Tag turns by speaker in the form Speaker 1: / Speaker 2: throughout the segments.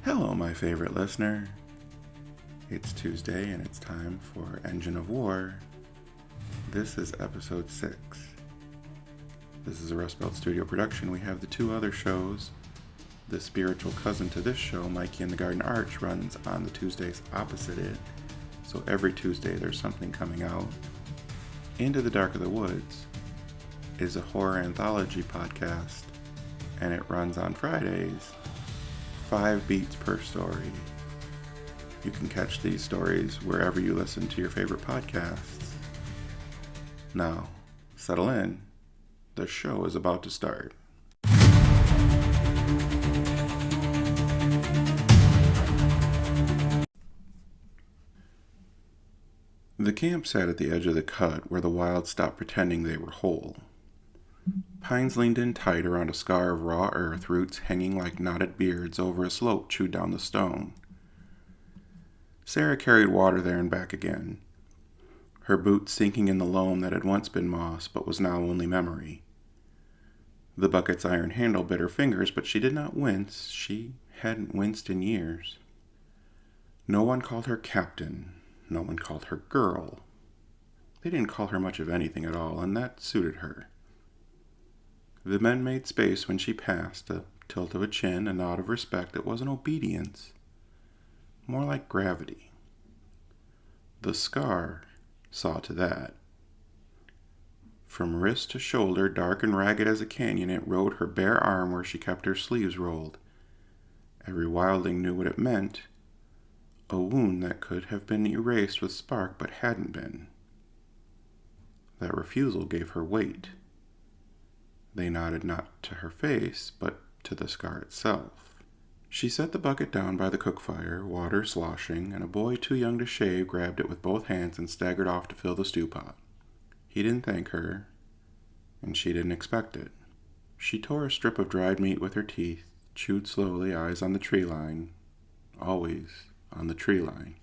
Speaker 1: Hello, my favorite listener. It's Tuesday and it's time for Engine of War. This is episode 6. This is a Rust Belt Studio production. We have the two other shows. The spiritual cousin to this show, Mikey and the Garden Arch, runs on the Tuesdays opposite it. So every Tuesday there's something coming out. Into the Dark of the Woods is a horror anthology podcast, and it runs on Fridays. 5 beats per story. You can catch these stories wherever you listen to your favorite podcasts. Now, settle in. The show is about to start. The camp sat at the edge of the cut where the wild stopped pretending they were whole. Pines leaned in tight around a scar of raw earth, roots hanging like knotted beards over a slope chewed down the stone. Sarah carried water there and back again, her boots sinking in the loam that had once been moss but was now only memory. The bucket's iron handle bit her fingers, but she did not wince. She hadn't winced in years. No one called her captain. No one called her girl. They didn't call her much of anything at all, and that suited her. The men made space when she passed, a tilt of a chin, a nod of respect that wasn't obedience, more like gravity. The scar saw to that. From wrist to shoulder, dark and ragged as a canyon, it rode her bare arm where she kept her sleeves rolled. Every wildling knew what it meant, a wound that could have been erased with spark but hadn't been. That refusal gave her weight. They nodded not to her face, but to the scar itself. She set the bucket down by the cook fire, water sloshing, and a boy too young to shave grabbed it with both hands and staggered off to fill the stew pot. He didn't thank her, and she didn't expect it. She tore a strip of dried meat with her teeth, chewed slowly, eyes on the tree line. Always on the tree line.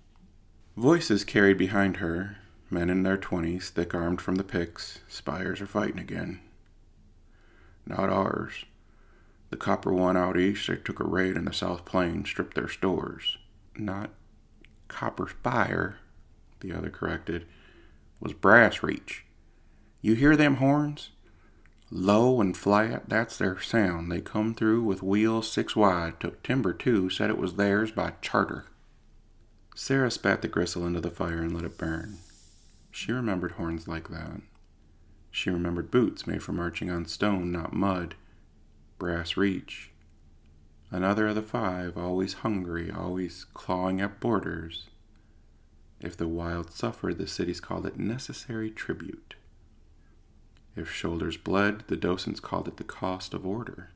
Speaker 1: Voices carried behind her, men in their 20s, thick-armed from the picks. Spires are fighting again. Not ours. The copper one out east, they took a raid in the South Plains, stripped their stores. Not Copper Spire, the other corrected, was Brass Reach. You hear them horns? Low and flat, that's their sound. They come through with wheels 6 wide, took timber too, said it was theirs by charter. Sarah spat the gristle into the fire and let it burn. She remembered horns like that. She remembered boots made for marching on stone, not mud. Brass Reach. Another of the 5, always hungry, always clawing at borders. If the wild suffered, the cities called it necessary tribute. If shoulders bled, the docents called it the cost of order.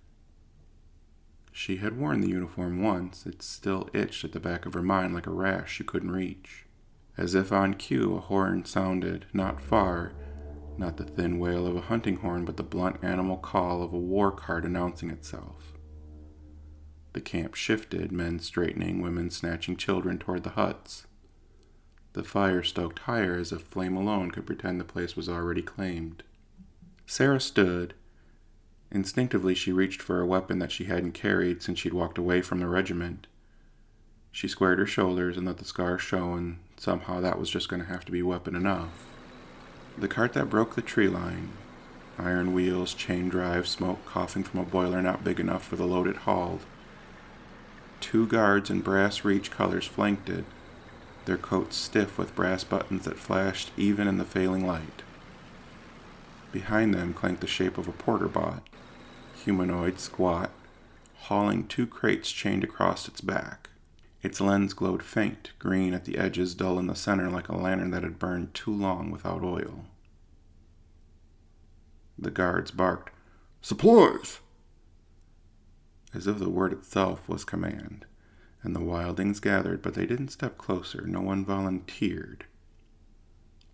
Speaker 1: She had worn the uniform once. It still itched at the back of her mind like a rash you couldn't reach. As if on cue, a horn sounded, not far, not the thin wail of a hunting horn, but the blunt animal call of a war cart announcing itself. The camp shifted, men straightening, women snatching children toward the huts. The fire stoked higher as if flame alone could pretend the place was already claimed. Sarah stood. Instinctively she reached for a weapon that she hadn't carried since she'd walked away from the regiment. She squared her shoulders and let the scar show, and somehow that was just going to have to be weapon enough. The cart that broke the tree line, iron wheels, chain drive, smoke coughing from a boiler not big enough for the load it hauled. 2 guards in Brass Reach colors flanked it, their coats stiff with brass buttons that flashed even in the failing light. Behind them clanked the shape of a porter bot, humanoid, squat, hauling 2 crates chained across its back. Its lens glowed faint, green at the edges, dull in the center like a lantern that had burned too long without oil. The guards barked, "Supplies!" as if the word itself was command, and the wildlings gathered, but they didn't step closer. No one volunteered.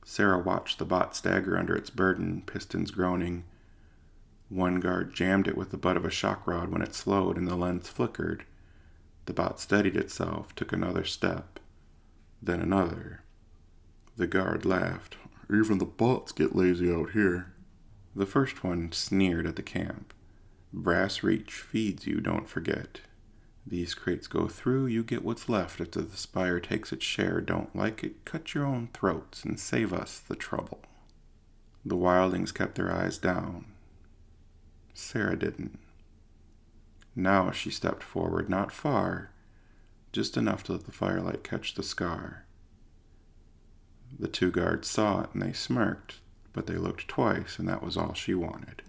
Speaker 1: Sarah watched the bot stagger under its burden, pistons groaning. One guard jammed it with the butt of a shock rod when it slowed and the lens flickered. The bot steadied itself, took another step, then another. The guard laughed. "Even the bots get lazy out here." The first one sneered at the camp. Brass Reach feeds you, don't forget. These crates go through, you get what's left after the spire takes its share. Don't like it, cut your own throats and save us the trouble. The wildlings kept their eyes down. Sarah didn't. Now she stepped forward, not far, just enough to let the firelight catch the scar. The two guards saw it and they smirked, but they looked twice, and that was all she wanted.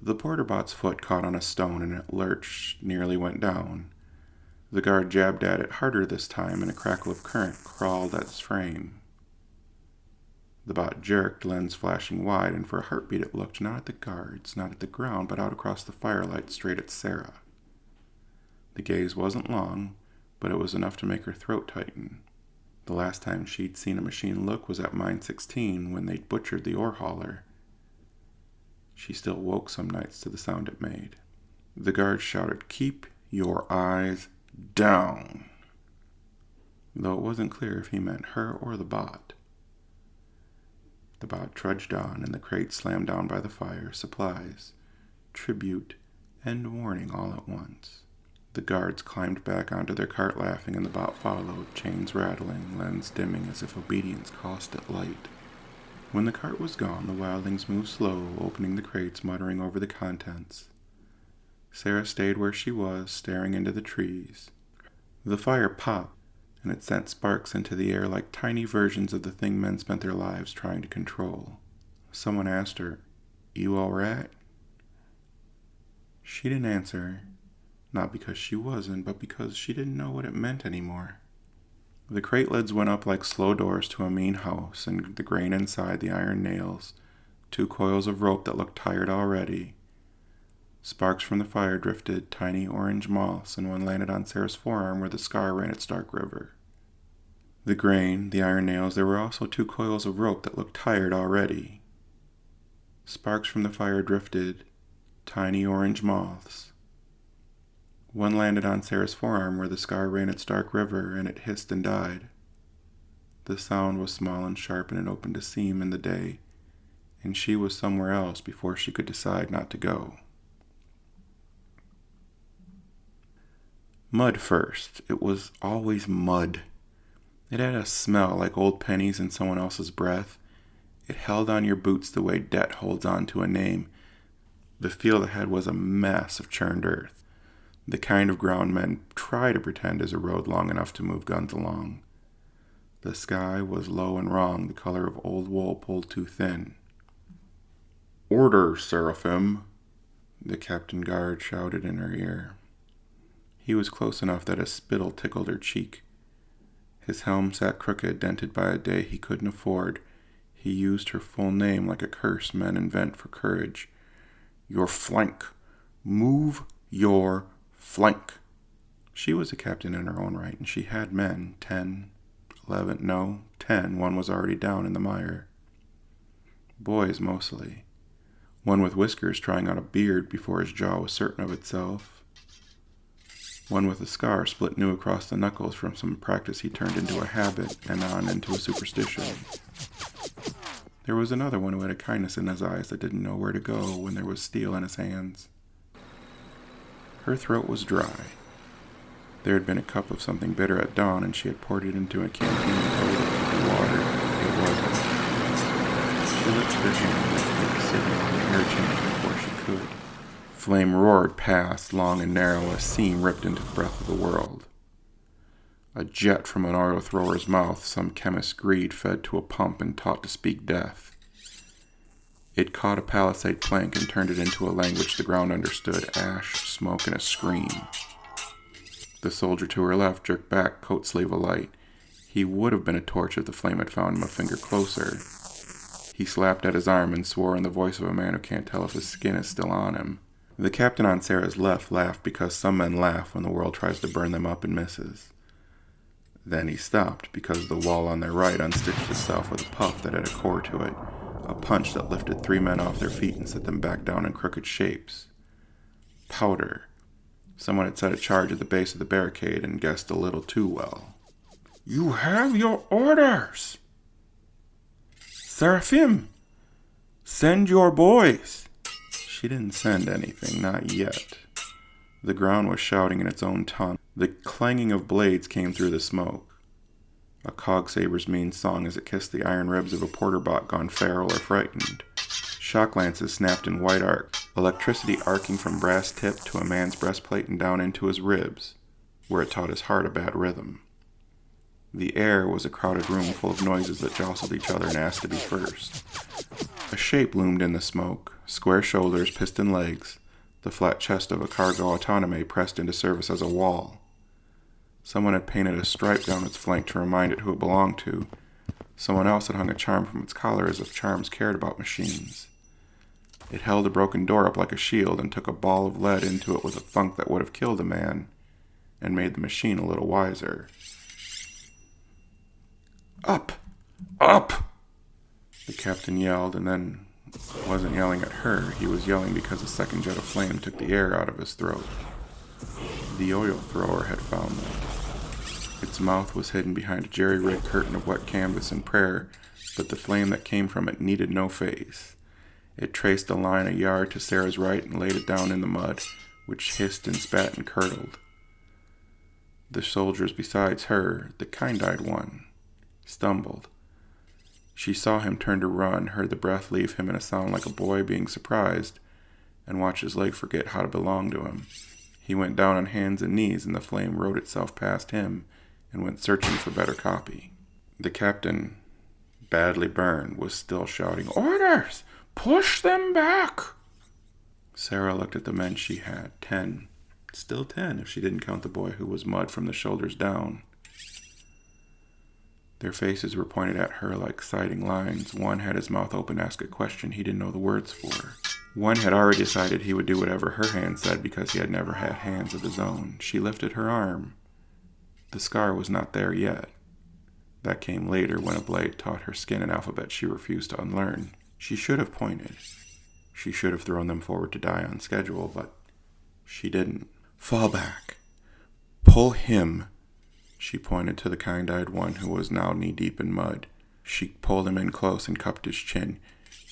Speaker 1: The porterbot's foot caught on a stone and it lurched, nearly went down. The guard jabbed at it harder this time, and a crackle of current crawled at its frame. The bot jerked, lens flashing wide, and for a heartbeat it looked not at the guards, not at the ground, but out across the firelight straight at Sarah. The gaze wasn't long, but it was enough to make her throat tighten. The last time she'd seen a machine look was at Mine 16 when they'd butchered the ore hauler. She still woke some nights to the sound it made. The guard shouted, "Keep your eyes down," though it wasn't clear if he meant her or the bot. The bot trudged on, and the crate slammed down by the fire, supplies, tribute, and warning all at once. The guards climbed back onto their cart laughing, and the bot followed, chains rattling, lens dimming as if obedience cost it light. When the cart was gone, the wildlings moved slow, opening the crates, muttering over the contents. Sarah stayed where she was, staring into the trees. The fire popped, and it sent sparks into the air like tiny versions of the thing men spent their lives trying to control. Someone asked her, "You all right?" She didn't answer, not because she wasn't, but because she didn't know what it meant anymore. The crate lids went up like slow doors to a mean house, and the grain inside, the iron nails, 2 coils of rope that looked tired already. Sparks from the fire drifted, tiny orange moths, and one landed on Sarah's forearm where the scar ran its dark river. The grain, the iron nails, there were also 2 coils of rope that looked tired already. Sparks from the fire drifted, tiny orange moths. One landed on Sarah's forearm where the scar ran its dark river, and it hissed and died. The sound was small and sharp, and it opened a seam in the day, and she was somewhere else before she could decide not to go. Mud first. It was always mud. It had a smell like old pennies and someone else's breath. It held on your boots the way debt holds on to a name. The field ahead was a mass of churned earth, the kind of ground men try to pretend is a road long enough to move guns along. The sky was low and wrong, the color of old wool pulled too thin. "Order, Seraphim," the captain guard shouted in her ear. He was close enough that a spittle tickled her cheek. His helm sat crooked, dented by a day he couldn't afford. He used her full name like a curse men invent for courage. "Your flank. Move your flank." She was a captain in her own right, and she had men, 10. One was already down in the mire. Boys, mostly. One with whiskers trying on a beard before his jaw was certain of itself. One with a scar split new across the knuckles from some practice he turned into a habit and on into a superstition. There was another one who had a kindness in his eyes that didn't know where to go when there was steel in his hands. Her throat was dry. There had been a cup of something bitter at dawn, and she had poured it into a canteen and told it to be water. It wasn't. She lifted her hand and took a sip on the air change before she could. Flame roared past, long and narrow, a seam ripped into the breath of the world. A jet from an oil thrower's mouth, some chemist's greed fed to a pump and taught to speak death. It caught a palisade plank and turned it into a language the ground understood, ash, smoke, and a scream. The soldier to her left jerked back, coat sleeve alight. He would have been a torch if the flame had found him a finger closer. He slapped at his arm and swore in the voice of a man who can't tell if his skin is still on him. The captain on Sarah's left laughed because some men laugh when the world tries to burn them up and misses. Then he stopped because the wall on their right unstitched itself with a puff that had a core to it, a punch that lifted 3 men off their feet and set them back down in crooked shapes. Powder. Someone had set a charge at the base of the barricade and guessed a little too well. "You have your orders! Seraphim, send your boys!" She didn't send anything, not yet. The ground was shouting in its own tongue. The clanging of blades came through the smoke. A cogsaber's mean song as it kissed the iron ribs of a porter bot gone feral or frightened. Shock lances snapped in white arcs, electricity arcing from brass tip to a man's breastplate and down into his ribs, where it taught his heart a bad rhythm. The air was a crowded room full of noises that jostled each other and asked to be first. A shape loomed in the smoke, square shoulders, piston legs, the flat chest of a cargo autonome pressed into service as a wall. Someone had painted a stripe down its flank to remind it who it belonged to. Someone else had hung a charm from its collar as if charms cared about machines. It held a broken door up like a shield and took a ball of lead into it with a thunk that would have killed a man and made the machine a little wiser. Up! Up! The captain yelled, and then wasn't yelling at her. He was yelling because a second jet of flame took the air out of his throat. The oil thrower had found them. Its mouth was hidden behind a jerry-rigged curtain of wet canvas in prayer, but the flame that came from it needed no face. It traced a line a yard to Sarah's right and laid it down in the mud, which hissed and spat and curdled. The soldiers besides her, the kind-eyed one, stumbled. She saw him turn to run, heard the breath leave him in a sound like a boy being surprised, and watched his leg forget how to belong to him. He went down on hands and knees, and the flame rode itself past him and went searching for better copy. The captain, badly burned, was still shouting, "Orders! Push them back!" Sarah looked at the men she had. 10. Still 10 if she didn't count the boy who was mud from the shoulders down. Their faces were pointed at her like sighting lines. One had his mouth open to ask a question he didn't know the words for. One had already decided he would do whatever her hand said because he had never had hands of his own. She lifted her arm. The scar was not there yet. That came later when a blade taught her skin an alphabet she refused to unlearn. She should have pointed. She should have thrown them forward to die on schedule, but she didn't. Fall back. Pull him. She pointed to the kind-eyed one who was now knee-deep in mud. She pulled him in close and cupped his chin.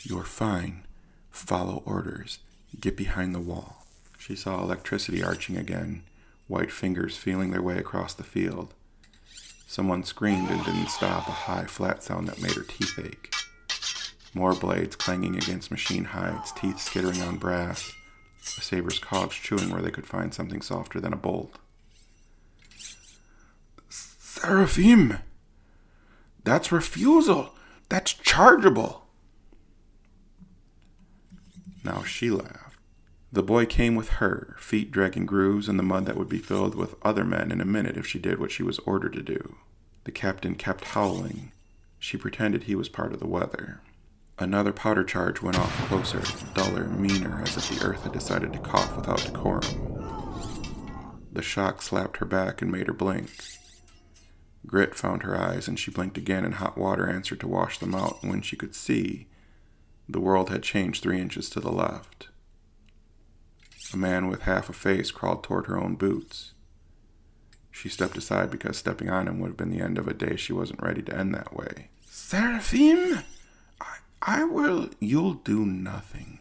Speaker 1: You're fine. Follow orders. Get behind the wall. She saw electricity arching again, white fingers feeling their way across the field. Someone screamed and didn't stop, a high, flat sound that made her teeth ache. More blades clanging against machine hides, teeth skittering on brass, the saber's cogs chewing where they could find something softer than a bolt. Seraphim! That's refusal! That's chargeable! Now she laughed. The boy came with her, feet dragging grooves in the mud that would be filled with other men in a minute if she did what she was ordered to do. The captain kept howling. She pretended he was part of the weather. Another powder charge went off closer, duller, meaner, as if the earth had decided to cough without decorum. The shock slapped her back and made her blink. Grit found her eyes, and she blinked again, and hot water answered to wash them out, and when she could see, the world had changed 3 inches to the left. A man with half a face crawled toward her own boots. She stepped aside because stepping on him would have been the end of a day she wasn't ready to end that way. Seraphim! You'll do nothing.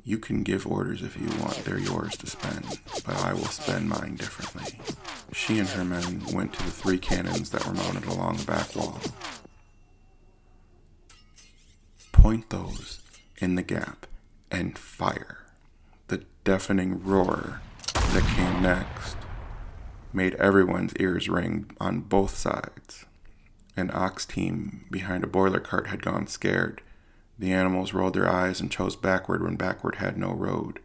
Speaker 1: You can give orders if you want, they're yours to spend, but I will spend mine differently. She and her men went to the 3 cannons that were mounted along the back wall. Point those in the gap and fire. The deafening roar that came next made everyone's ears ring on both sides. An ox team behind a boiler cart had gone scared. The animals rolled their eyes and chose backward when backward had no road.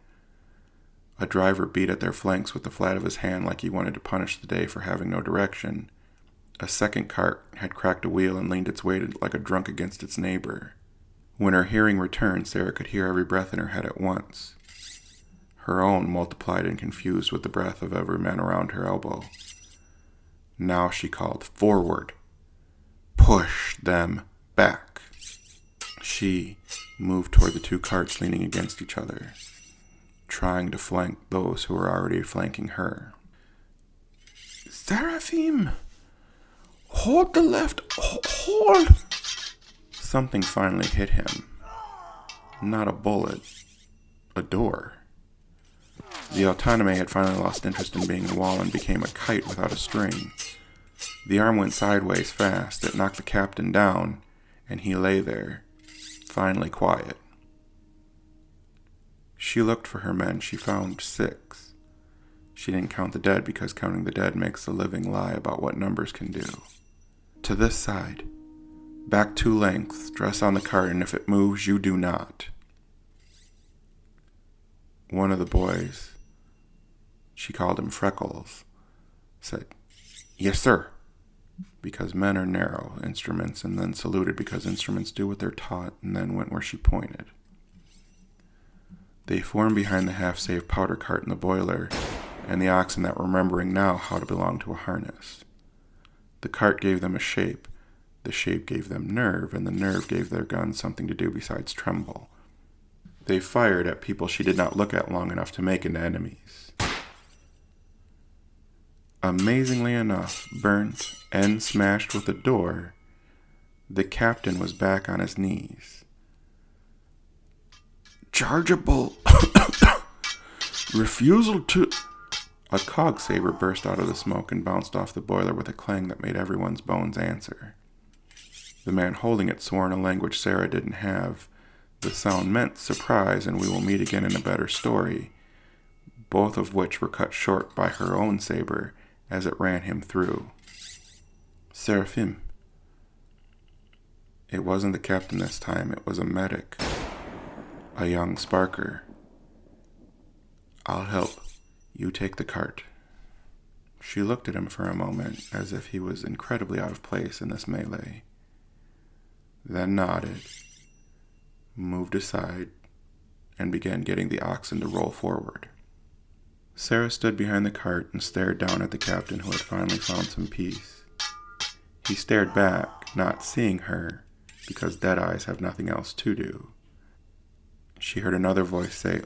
Speaker 1: A driver beat at their flanks with the flat of his hand like he wanted to punish the day for having no direction. A second cart had cracked a wheel and leaned its weight like a drunk against its neighbor. When her hearing returned, Sarah could hear every breath in her head at once. Her own multiplied and confused with the breath of every man around her elbow. Now she called, "Forward! Push them back!" She moved toward the 2 carts leaning against each other, trying to flank those who were already flanking her. Seraphim! Hold the left! Hold! Something finally hit him. Not a bullet. A door. The autonomy had finally lost interest in being a wall and became a kite without a string. The arm went sideways fast. It knocked the captain down, and he lay there, finally quiet. She looked for her men. She found 6. She didn't count the dead because counting the dead makes the living lie about what numbers can do. To this side. Back 2 lengths. Dress on the cart, and if it moves, you do not. One of the boys, she called him Freckles, said, "Yes, sir," because men are narrow instruments, and then saluted because instruments do what they're taught, and then went where she pointed. They formed behind the half-saved powder cart in the boiler, and the oxen that were remembering now how to belong to a harness. The cart gave them a shape, the shape gave them nerve, and the nerve gave their guns something to do besides tremble. They fired at people she did not look at long enough to make into enemies. Amazingly enough, burnt and smashed with a door, the captain was back on his knees. "Chargeable! Refusal to..." A cog saber burst out of the smoke and bounced off the boiler with a clang that made everyone's bones answer. The man holding it swore in a language Sarah didn't have. The sound meant surprise and we will meet again in a better story, both of which were cut short by her own saber as it ran him through. Seraphim. It wasn't the captain this time, it was a medic, a young sparker. "I'll help. You take the cart." She looked at him for a moment as if he was incredibly out of place in this melee, then nodded, moved aside, and began getting the oxen to roll forward. Sarah stood behind the cart and stared down at the captain who had finally found some peace. He stared back, not seeing her, because dead eyes have nothing else to do. She heard another voice say,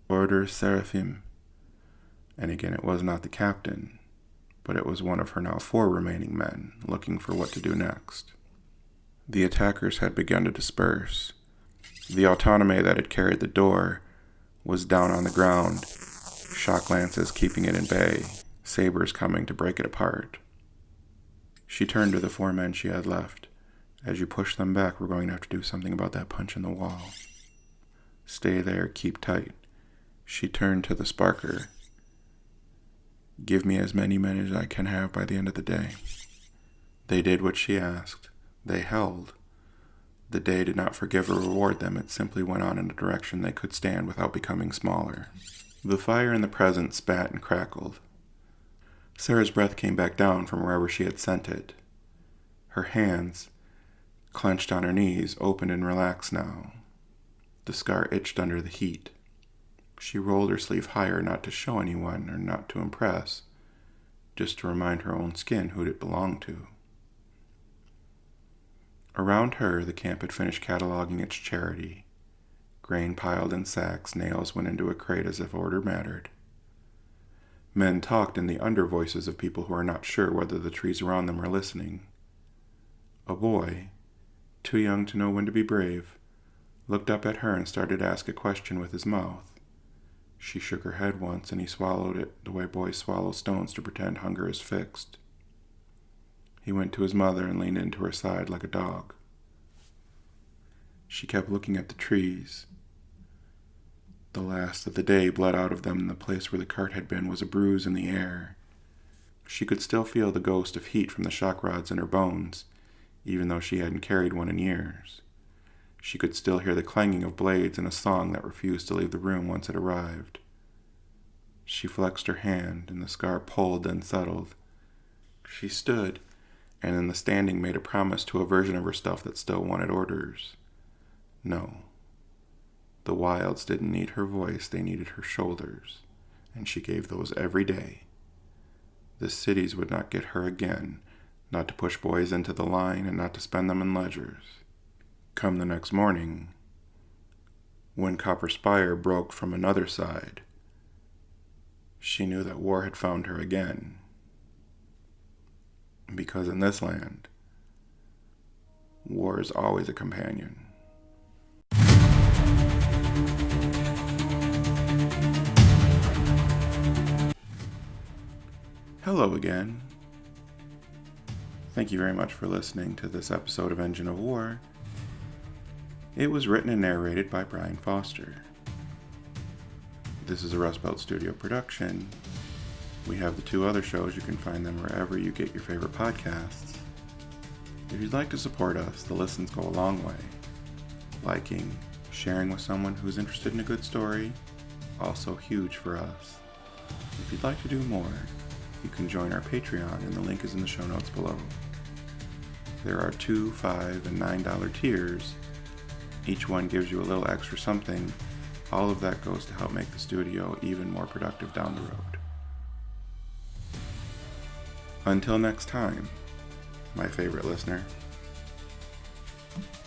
Speaker 1: "Order Seraphim." And again it was not the captain, but it was one of her now 4 remaining men, looking for what to do next. The attackers had begun to disperse. The autonomy that had carried the door was down on the ground, shock lances keeping it in bay, sabers coming to break it apart. She turned to the 4 men she had left. "As you push them back, we're going to have to do something about that punch in the wall. Stay there, keep tight." She turned to the sparker. "Give me as many men as I can have by the end of the day." They did what she asked. They held. The day did not forgive or reward them, it simply went on in a direction they could stand without becoming smaller. The fire in the present spat and crackled. Sarah's breath came back down from wherever she had sent it. Her hands, clenched on her knees, opened and relaxed now. The scar itched under the heat. She rolled her sleeve higher, not to show anyone or not to impress, just to remind her own skin who it belonged to. Around her, the camp had finished cataloging its charity. Grain piled in sacks, nails went into a crate as if order mattered. Men talked in the undervoices of people who are not sure whether the trees around them are listening. A boy, too young to know when to be brave, looked up at her and started to ask a question with his mouth. She shook her head once and he swallowed it the way boys swallow stones to pretend hunger is fixed. He went to his mother and leaned into her side like a dog. She kept looking at the trees. The last of the day bled out of them, and the place where the cart had been was a bruise in the air. She could still feel the ghost of heat from the shock rods in her bones, even though she hadn't carried one in years. She could still hear the clanging of blades and a song that refused to leave the room once it arrived. She flexed her hand, and the scar pulled, then settled. She stood, and in the standing made a promise to a version of herself that still wanted orders. No. The wilds didn't need her voice, they needed her shoulders, and she gave those every day. The cities would not get her again, not to push boys into the line and not to spend them in ledgers. Come the next morning, when Copper Spire broke from another side, she knew that war had found her again. Because in this land, war is always a companion. Hello again. Thank you very much for listening to this episode of Engine of War. It was written and narrated by Brian Foster. This is a Rust Belt Studio production. We have the 2 other shows. You can find them wherever you get your favorite podcasts. If you'd like to support us, the listens go a long way. Liking, sharing with someone who's interested in a good story, also huge for us. If you'd like to do more, you can join our Patreon, and the link is in the show notes below. There are $2, $5, and $9 tiers. Each one gives you a little extra something. All of that goes to help make the studio even more productive down the road. Until next time, my favorite listener.